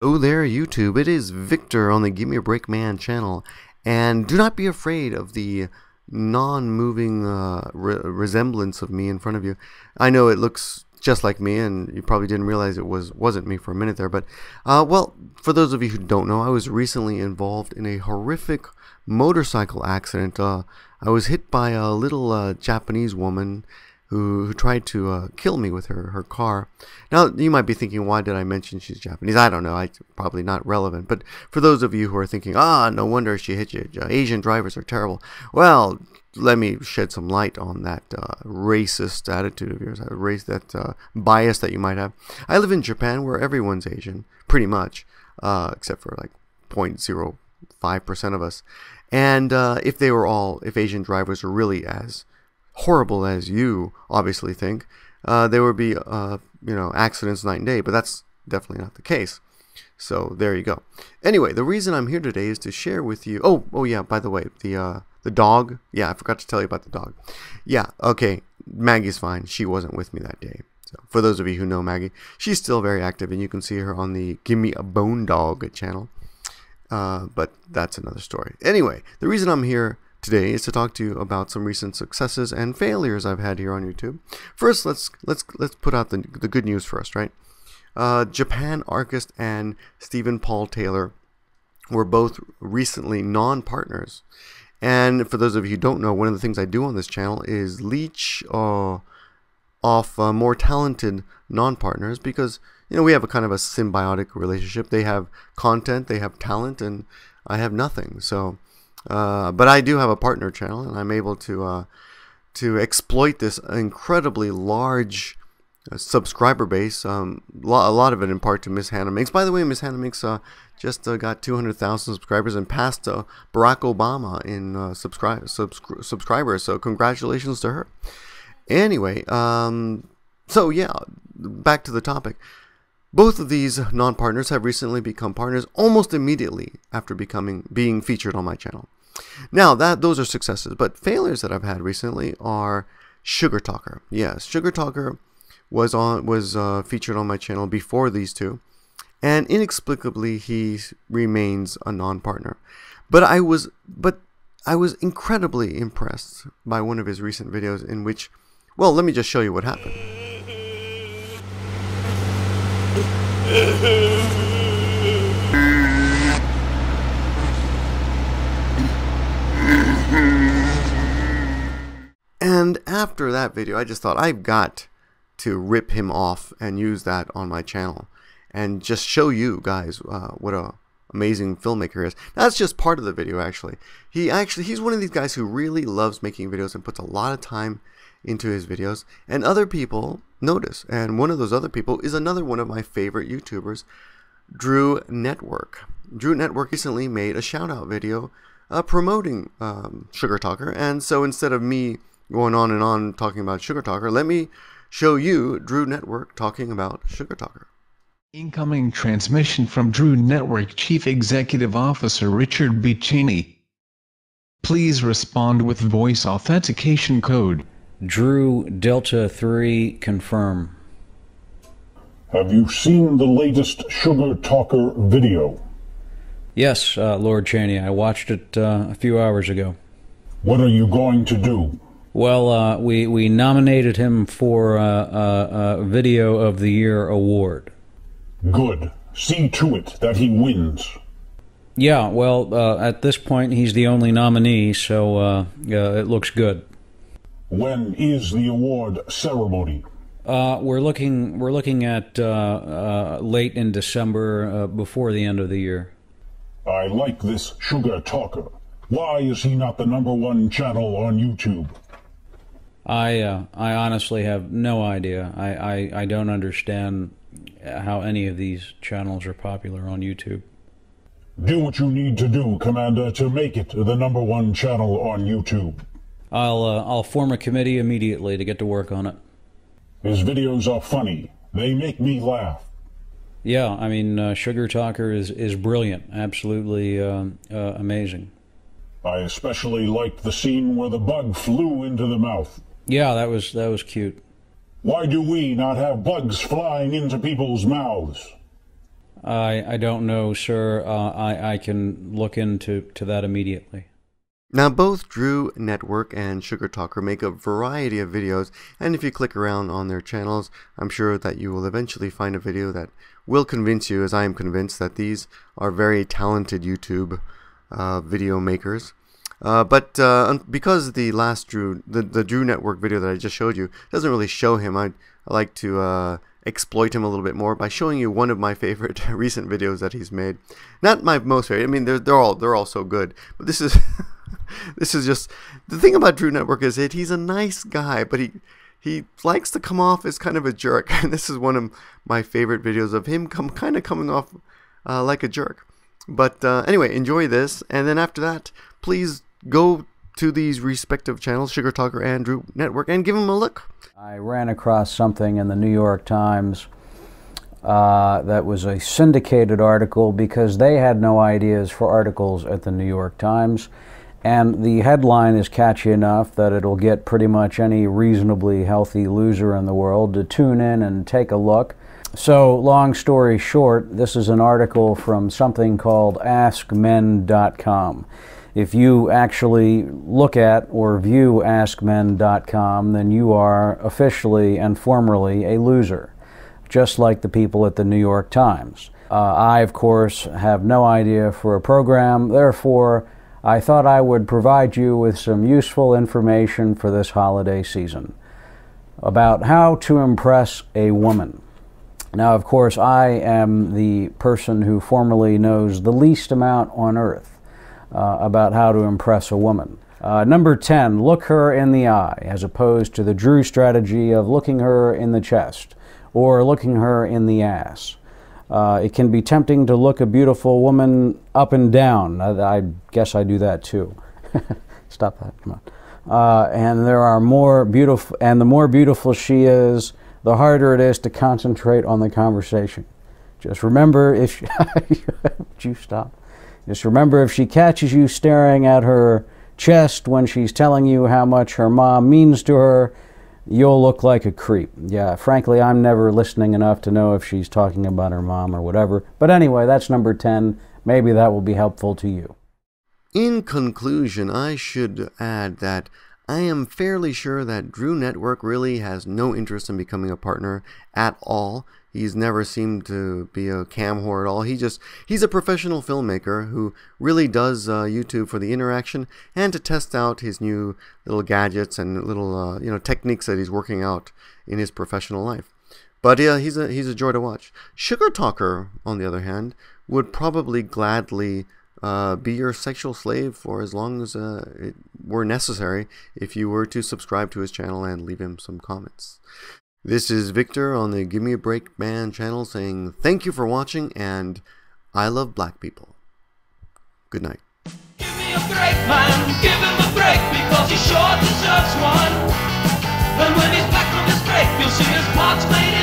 Oh there, YouTube. It is Victor on the Give Me a Break Man channel. And do not be afraid of the non-moving resemblance of me in front of you. I know it looks just like me, and you probably didn't realize it wasn't me for a minute there. But, well, for those of you who don't know, I was recently involved in a horrific motorcycle accident. I was hit by a little Japanese woman who tried to kill me with her car. Now, you might be thinking, why did I mention she's Japanese? I don't know. Probably not relevant. But for those of you who are thinking, no wonder she hit you. Asian drivers are terrible. Well, let me shed some light on that racist attitude of yours, that bias that you might have. I live in Japan, where everyone's Asian, pretty much, except for like 0.05% of us. And if Asian drivers were really as horrible as you obviously think, there would be accidents night and day, but that's definitely not the case. So there you go. Anyway, the reason I'm here today is to share with you. Oh yeah, by the way, the dog. Yeah, I forgot to tell you about the dog. Yeah, okay, Maggie's fine. She wasn't with me that day. So for those of you who know Maggie, she's still very active, and you can see her on the Give Me a Bone Dog channel. But that's another story. Anyway, the reason I'm here today is to talk to you about some recent successes and failures I've had here on YouTube. First, let's put out the good news first, right? Japan artist and Stephen Paul Taylor were both recently non-partners. And for those of you who don't know, one of the things I do on this channel is leech off more talented non-partners, because we have a kind of a symbiotic relationship. They have content, they have talent, and I have nothing. So but I do have a partner channel, and I'm able to exploit this incredibly large subscriber base. A lot of it in part to MissHannahMinx. By the way, MissHannahMinx just got 200,000 subscribers and passed Barack Obama in subscribers. So congratulations to her. Anyway, so yeah, back to the topic. Both of these non-partners have recently become partners almost immediately after being featured on my channel. Now, those are successes, but failures that I've had recently are Sugar Talker. Yes, Sugar Talker was featured on my channel before these two, and inexplicably he remains a non-partner. But I was incredibly impressed by one of his recent videos in which, well, let me just show you what happened. And after that video, I just thought I've got to rip him off and use that on my channel and just show you guys what a amazing filmmaker he is. That's just part of the video, actually. He's one of these guys who really loves making videos and puts a lot of time into his videos, and other people notice. And one of those other people is another one of my favorite YouTubers, Drew Network. Drew Network recently made a shout out video promoting Sugar Talker, and so instead of me going on and on talking about Sugar Talker, let me show you Drew Network talking about Sugar Talker. Incoming transmission from Drew Network Chief Executive Officer Richard B. Cheney. Please respond with voice authentication code. Drew Delta 3 confirm. Have you seen the latest Sugar Talker video? Yes, Lord Cheney, I watched it a few hours ago. What are you going to do? Well, we nominated him for a Video of the Year award. Good. See to it that he wins. Yeah, well, at this point he's the only nominee, so it looks good. When is the award ceremony? We're looking at late in December, before the end of the year. I like this Sugar Talker. Why is he not the #1 channel on YouTube? I honestly have no idea. I don't understand how any of these channels are popular on YouTube. Do what you need to do, Commander, to make it the #1 channel on YouTube. I'll form a committee immediately to get to work on it. His videos are funny. They make me laugh. Yeah, I mean, Sugar Talker is brilliant. Absolutely amazing. I especially liked the scene where the bug flew into the mouth. Yeah, that was cute. Why do we not have bugs flying into people's mouths? I don't know, sir. I can look into that immediately. Now, both Drew Network and Sugar Talker make a variety of videos, and if you click around on their channels, I'm sure that you will eventually find a video that will convince you, as I am convinced, that these are very talented YouTube video makers. But because the last the Drew Network video that I just showed you doesn't really show him, I like to exploit him a little bit more by showing you one of my favorite recent videos that he's made. Not my most favorite. I mean, they're all so good, but this is this is just the thing about Drew Network is he's a nice guy, but he likes to come off as kind of a jerk, and this is one of my favorite videos of him kind of coming off like a jerk. But anyway, enjoy this, and then after that, please go to these respective channels, Sugar Talker and Drew Network, and give them a look. I ran across something in the New York Times that was a syndicated article because they had no ideas for articles at the New York Times, and the headline is catchy enough that it'll get pretty much any reasonably healthy loser in the world to tune in and take a look. So, long story short, this is an article from something called AskMencom. If you actually look at or view AskMen.com, then you are officially and formally a loser, just like the people at the New York Times. I, of course, have no idea for a program, therefore, I thought I would provide you with some useful information for this holiday season about how to impress a woman. Now, of course, I am the person who formerly knows the least amount on earth about how to impress a woman. Number 10, look her in the eye, as opposed to the Drew strategy of looking her in the chest or looking her in the ass. It can be tempting to look a beautiful woman up and down. I guess I do that too. Stop that, come on. And there are more beautiful, and the more beautiful she is, the harder it is to concentrate on the conversation. Just remember if she, you stop. Just remember if she catches you staring at her chest when she's telling you how much her mom means to her, you'll look like a creep. Yeah, frankly, I'm never listening enough to know if she's talking about her mom or whatever. But anyway, that's number 10. Maybe that will be helpful to you. In conclusion, I should add that I am fairly sure that Drew Network really has no interest in becoming a partner at all. He's never seemed to be a cam whore at all. He's a professional filmmaker who really does YouTube for the interaction and to test out his new little gadgets and little techniques that he's working out in his professional life. But yeah, he's a joy to watch. Sugar Talker, on the other hand, would probably gladly be your sexual slave for as long as it were necessary if you were to subscribe to his channel and leave him some comments. This is Victor on the Give Me a Break Man channel saying thank you for watching, and I love black people. Good night. Give me a break, man, give him a break, because he sure deserves one. And when he's back from his break, you'll see his parts made